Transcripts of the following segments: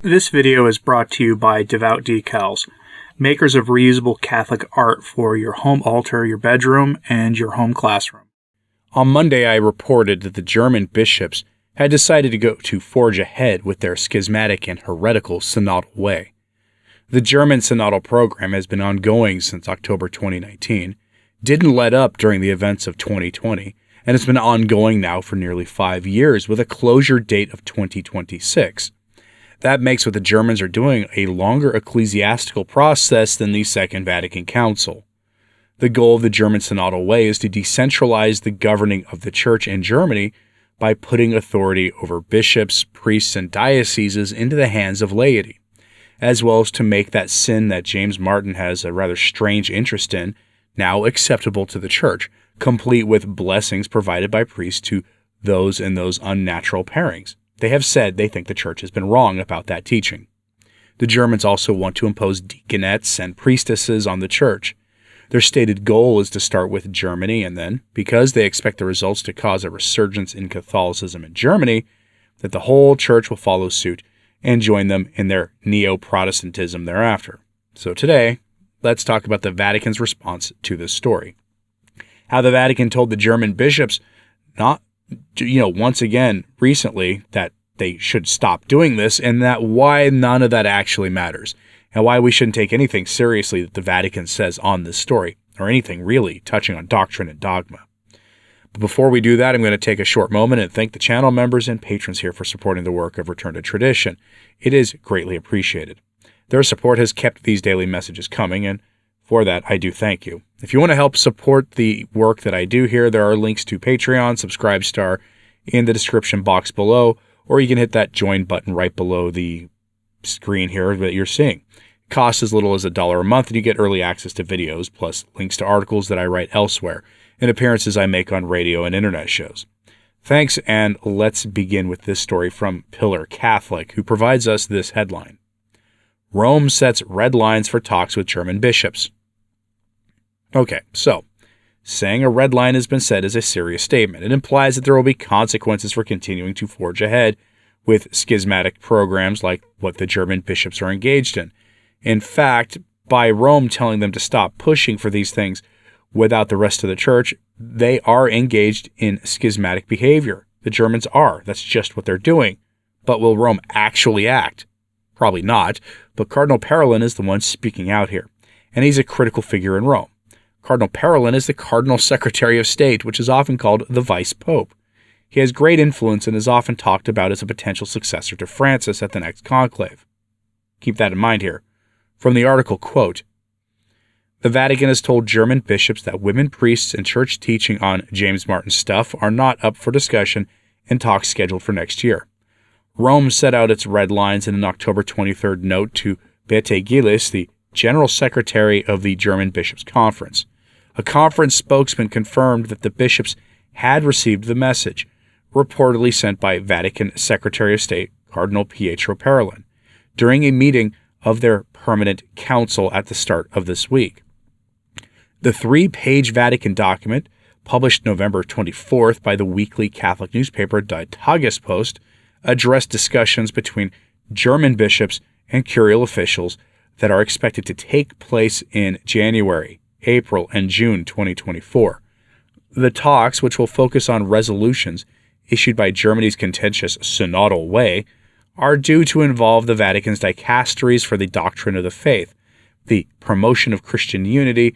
This video is brought to you by Devout Decals, makers of reusable Catholic art for your home altar, your bedroom, and your home classroom. On Monday, I reported that the German bishops had decided to forge ahead with their schismatic and heretical synodal way. The German synodal program has been ongoing since October 2019, didn't let up during the events of 2020, and it's been ongoing now for nearly 5 years with a closure date of 2026. That makes what the Germans are doing a longer ecclesiastical process than the Second Vatican Council. The goal of the German synodal way is to decentralize the governing of the Church in Germany by putting authority over bishops, priests, and dioceses into the hands of laity, as well as to make that sin that James Martin has a rather strange interest in now acceptable to the Church, complete with blessings provided by priests to those in those unnatural pairings. They have said they think the Church has been wrong about that teaching. The Germans also want to impose deaconettes and priestesses on the Church. Their stated goal is to start with Germany and then, because they expect the results to cause a resurgence in Catholicism in Germany, that the whole Church will follow suit and join them in their neo-Protestantism thereafter. So today, let's talk about the Vatican's response to this story. How the Vatican told the German bishops once again recently that they should stop doing this, and that why none of that actually matters, and why we shouldn't take anything seriously that the Vatican says on this story, or anything really touching on doctrine and dogma. But before we do that, I'm going to take a short moment and thank the channel members and patrons here for supporting the work of Return to Tradition. It is greatly appreciated. Their support has kept these daily messages coming, and for that, I do thank you. If you want to help support the work that I do here, there are links to Patreon, Subscribestar in the description box below, or you can hit that join button right below the screen here that you're seeing. It costs as little as $1 a month, and you get early access to videos, plus links to articles that I write elsewhere, and appearances I make on radio and internet shows. Thanks, and let's begin with this story from Pillar Catholic, who provides us this headline. Rome sets red lines for talks with German bishops. Okay, so, saying a red line has been set is a serious statement. It implies that there will be consequences for continuing to forge ahead with schismatic programs like what the German bishops are engaged in. In fact, by Rome telling them to stop pushing for these things without the rest of the Church, they are engaged in schismatic behavior. The Germans are. That's just what they're doing. But will Rome actually act? Probably not, but Cardinal Parolin is the one speaking out here, and he's a critical figure in Rome. Cardinal Parolin is the Cardinal Secretary of State, which is often called the Vice Pope. He has great influence and is often talked about as a potential successor to Francis at the next conclave. Keep that in mind here. From the article, quote, the Vatican has told German bishops that women priests and church teaching on James Martin stuff are not up for discussion in talks scheduled for next year. Rome set out its red lines in an October 23rd note to Beate Gillis, the General Secretary of the German Bishops' Conference. A conference spokesman confirmed that the bishops had received the message, reportedly sent by Vatican Secretary of State Cardinal Pietro Parolin, during a meeting of their permanent council at the start of this week. The 3-page Vatican document, published November 24th by the weekly Catholic newspaper Die Tagespost, addressed discussions between German bishops and curial officials that are expected to take place in January, April, and June 2024. The talks, which will focus on resolutions issued by Germany's contentious synodal way, are due to involve the Vatican's dicasteries for the doctrine of the faith, the promotion of Christian unity,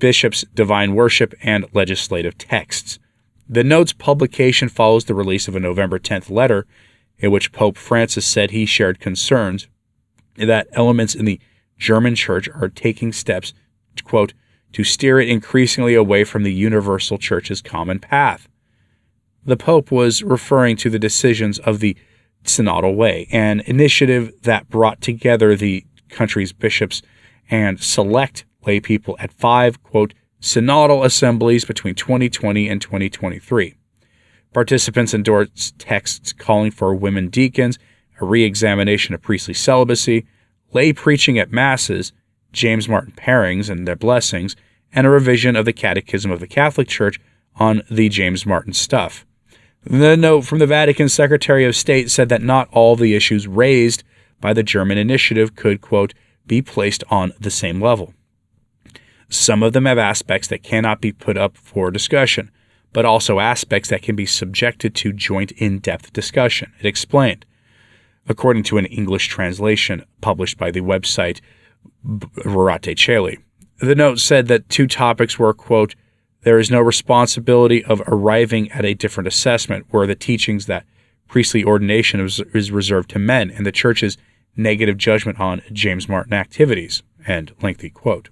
bishops' divine worship, and legislative texts. The note's publication follows the release of a November 10th letter in which Pope Francis said he shared concerns that elements in the German Church are taking steps, quote, to steer it increasingly away from the universal Church's common path. The Pope was referring to the decisions of the Synodal Way, an initiative that brought together the country's bishops and select lay people at 5, quote, synodal assemblies between 2020 and 2023. Participants endorsed texts calling for women deacons, a re-examination of priestly celibacy, lay preaching at masses, James Martin pairings and their blessings, and a revision of the Catechism of the Catholic Church on the James Martin stuff. The note from the Vatican Secretary of State said that not all the issues raised by the German initiative could, quote, be placed on the same level. Some of them have aspects that cannot be put up for discussion, but also aspects that can be subjected to joint in-depth discussion, it explained, according to an English translation published by the website Heretic. The note said that two topics were, quote, there is no responsibility of arriving at a different assessment, where the teachings that priestly ordination is reserved to men, and the Church's negative judgment on James Martin activities, end lengthy quote.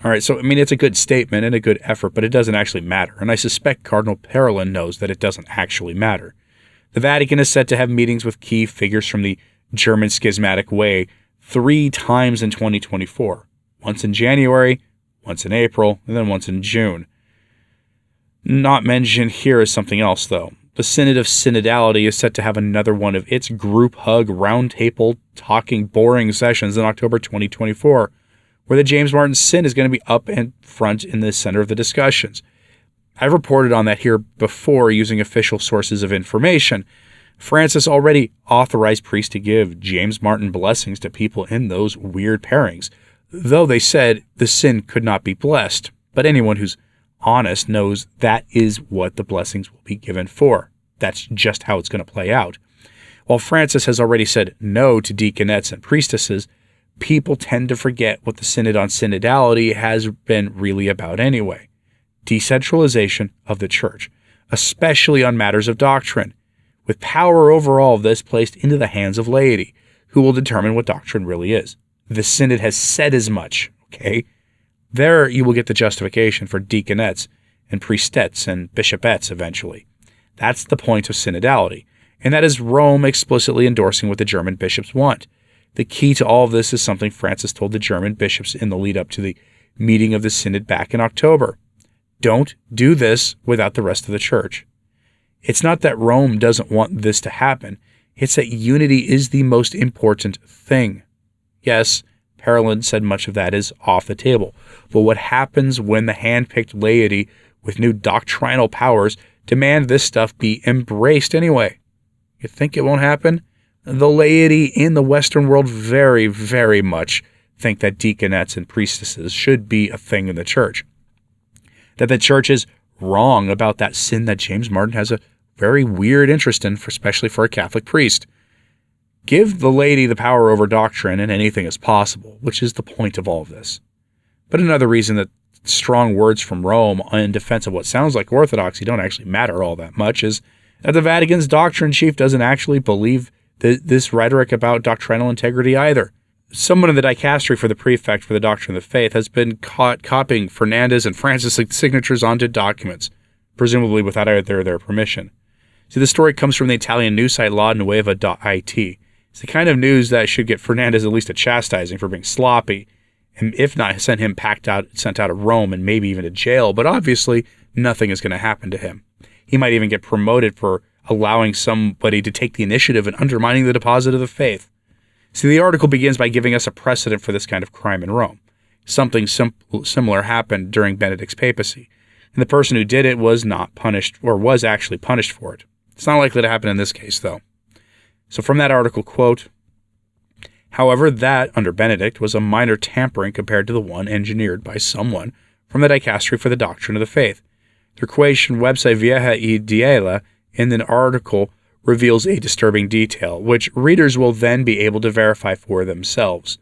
All right, so, it's a good statement and a good effort, but it doesn't actually matter, and I suspect Cardinal Parolin knows that it doesn't actually matter. The Vatican is set to have meetings with key figures from the German schismatic way 3 times in 2024, once in January, once in April, and then once in June. Not mentioned here is something else, though. The Synod of Synodality is set to have another one of its group hug, roundtable, talking, boring sessions in October 2024, where the James Martin Synod is going to be up and front in the center of the discussions. I've reported on that here before using official sources of information. Francis already authorized priests to give James Martin blessings to people in those weird pairings, though they said the sin could not be blessed. But anyone who's honest knows that is what the blessings will be given for. That's just how it's going to play out. While Francis has already said no to deaconettes and priestesses, people tend to forget what the Synod on Synodality has been really about anyway. Decentralization of the Church, especially on matters of doctrine, with power over all of this placed into the hands of laity, who will determine what doctrine really is. The Synod has said as much, okay? There you will get the justification for deaconettes and priestettes and bishopettes eventually. That's the point of synodality, and that is Rome explicitly endorsing what the German bishops want. The key to all of this is something Francis told the German bishops in the lead-up to the meeting of the Synod back in October. Don't do this without the rest of the Church. It's not that Rome doesn't want this to happen. It's that unity is the most important thing. Yes, Parolin said much of that is off the table. But what happens when the hand-picked laity with new doctrinal powers demand this stuff be embraced anyway? You think it won't happen? The laity in the Western world very, very much think that deaconettes and priestesses should be a thing in the Church. That the Church is wrong about that sin that James Martin has a very weird interest in, especially for a Catholic priest. Give the laity the power over doctrine, and anything is possible, which is the point of all of this. But another reason that strong words from Rome in defense of what sounds like orthodoxy don't actually matter all that much is that the Vatican's doctrine chief doesn't actually believe this rhetoric about doctrinal integrity either. Someone in the dicastery for the prefect for the doctrine of the faith has been caught copying Fernandez and Francis' signatures onto documents, presumably without either their permission. See, the story comes from the Italian news site lanueva.it. It's the kind of news that should get Fernandez at least a chastising for being sloppy, and if not, sent out of Rome and maybe even to jail, but obviously nothing is going to happen to him. He might even get promoted for allowing somebody to take the initiative and undermining the deposit of the faith. See, the article begins by giving us a precedent for this kind of crime in Rome. Something similar happened during Benedict's papacy, and the person who did it was not punished, or was actually punished for it. It's not likely to happen in this case, though. So from that article, quote, however, that, under Benedict, was a minor tampering compared to the one engineered by someone from the dicastery for the doctrine of the faith. The Croatian website Vieja I Dijela in an article reveals a disturbing detail, which readers will then be able to verify for themselves.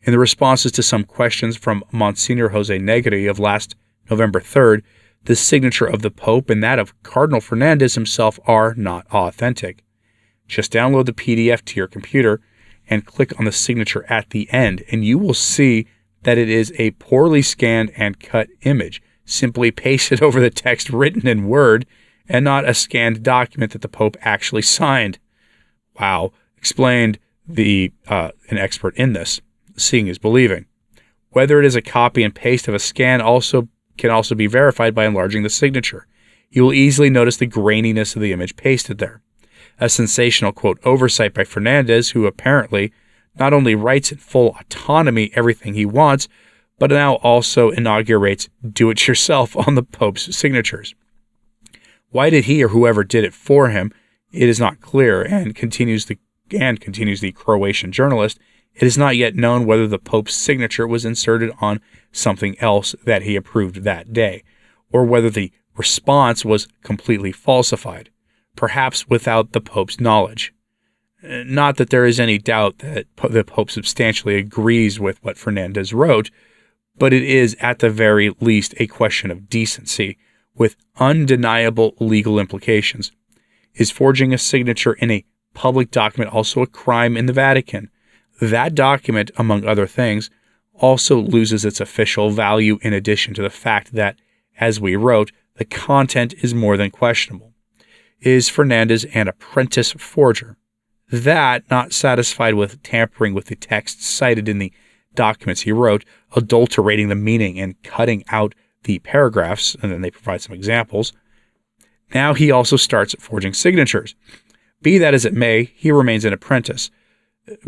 In the responses to some questions from Monsignor Jose Negri of last November 3rd, the signature of the Pope and that of Cardinal Fernandez himself are not authentic. Just download the PDF to your computer and click on the signature at the end, and you will see that it is a poorly scanned and cut image, simply pasted over the text written in Word, and not a scanned document that the Pope actually signed. Wow, explained an expert in this. Seeing is believing. Whether it is a copy and paste of a scan can also be verified by enlarging the signature. You will easily notice the graininess of the image pasted there. A sensational, quote, oversight by Fernandez, who apparently not only writes in full autonomy everything he wants, but now also inaugurates do-it-yourself on the Pope's signatures. Why did he or whoever did it for him? It is not clear, and continues the And, continues the Croatian journalist, it is not yet known whether the Pope's signature was inserted on something else that he approved that day, or whether the response was completely falsified, perhaps without the Pope's knowledge. Not that there is any doubt that the Pope substantially agrees with what Fernandez wrote, but it is at the very least a question of decency, with undeniable legal implications. Is forging a signature in a public document also a crime in the Vatican? That document, among other things, also loses its official value in addition to the fact that, as we wrote, the content is more than questionable. Is Fernandez an apprentice forger? That, not satisfied with tampering with the text cited in the documents he wrote, adulterating the meaning and cutting out the paragraphs, and then they provide some examples, now he also starts forging signatures. Be that as it may, he remains an apprentice,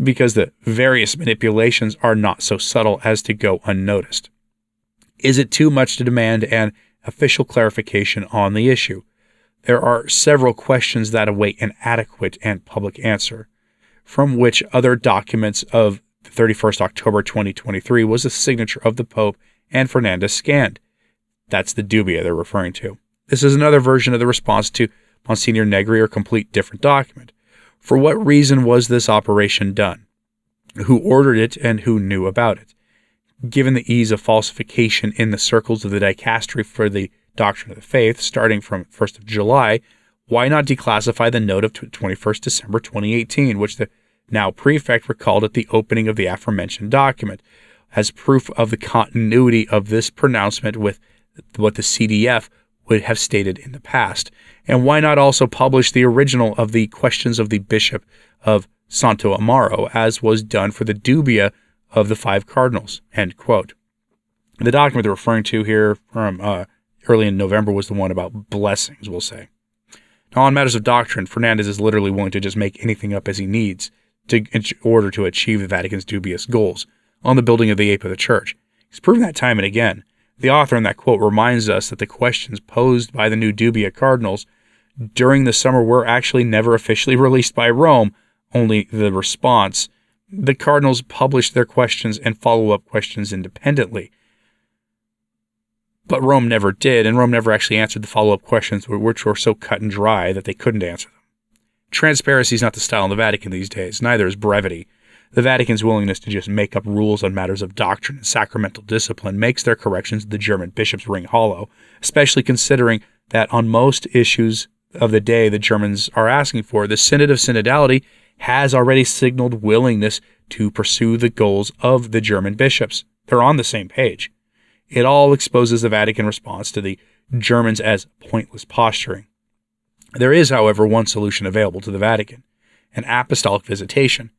because the various manipulations are not so subtle as to go unnoticed. Is it too much to demand an official clarification on the issue? There are several questions that await an adequate and public answer, from which other documents of the 31st October 2023 was the signature of the Pope and Fernandez scanned. That's the dubia they're referring to. This is another version of the response to Monsignor Negri, or complete different document. For what reason was this operation done? Who ordered it and who knew about it? Given the ease of falsification in the circles of the dicastery for the doctrine of the faith, starting from 1st of July, why not declassify the note of 21st December 2018, which the now prefect recalled at the opening of the aforementioned document, as proof of the continuity of this pronouncement with what the CDF would have stated in the past? And why not also publish the original of the questions of the Bishop of Santo Amaro, as was done for the dubia of the 5 cardinals? End quote. The document they're referring to here from early in November was the one about blessings, we'll say. Now, on matters of doctrine, Fernandez is literally willing to just make anything up as he needs in order to achieve the Vatican's dubious goals on the building of the ape of the Church. He's proven that time and again. The author in that quote reminds us that the questions posed by the new dubia cardinals during the summer were actually never officially released by Rome, only the response. The cardinals published their questions and follow-up questions independently. But Rome never did, and Rome never actually answered the follow-up questions, which were so cut and dry that they couldn't answer them. Transparency is not the style in the Vatican these days, neither is brevity. The Vatican's willingness to just make up rules on matters of doctrine and sacramental discipline makes their corrections of the German bishops ring hollow, especially considering that on most issues of the day the Germans are asking for, the Synod of Synodality has already signaled willingness to pursue the goals of the German bishops. They're on the same page. It all exposes the Vatican response to the Germans as pointless posturing. There is, however, one solution available to the Vatican: an apostolic visitation.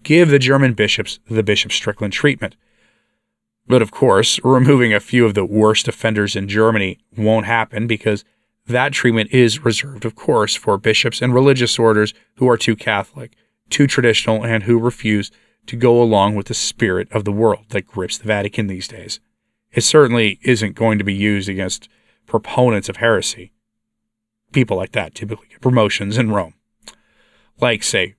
Give the German bishops the Bishop Strickland treatment. But of course, removing a few of the worst offenders in Germany won't happen, because that treatment is reserved, of course, for bishops and religious orders who are too Catholic, too traditional, and who refuse to go along with the spirit of the world that grips the Vatican these days. It certainly isn't going to be used against proponents of heresy. People like that typically get promotions in Rome, like, say,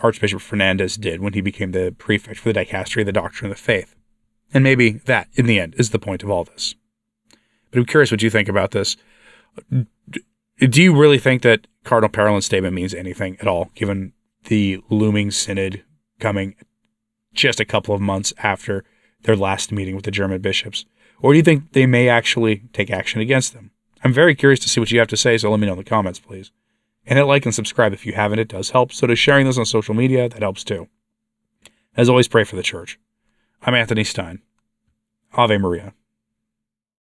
Archbishop Fernandez did when he became the prefect for the dicastery of the doctrine of the faith. And maybe that, in the end, is the point of all this. But I'm curious what you think about this. Do you really think that Cardinal Parolin's statement means anything at all, given the looming synod coming just a couple of months after their last meeting with the German bishops? Or do you think they may actually take action against them? I'm very curious to see what you have to say, so let me know in the comments, please. And hit like and subscribe if you haven't. It does help. So does sharing this on social media. That helps too. As always, pray for the church. I'm Anthony Stine. Ave Maria.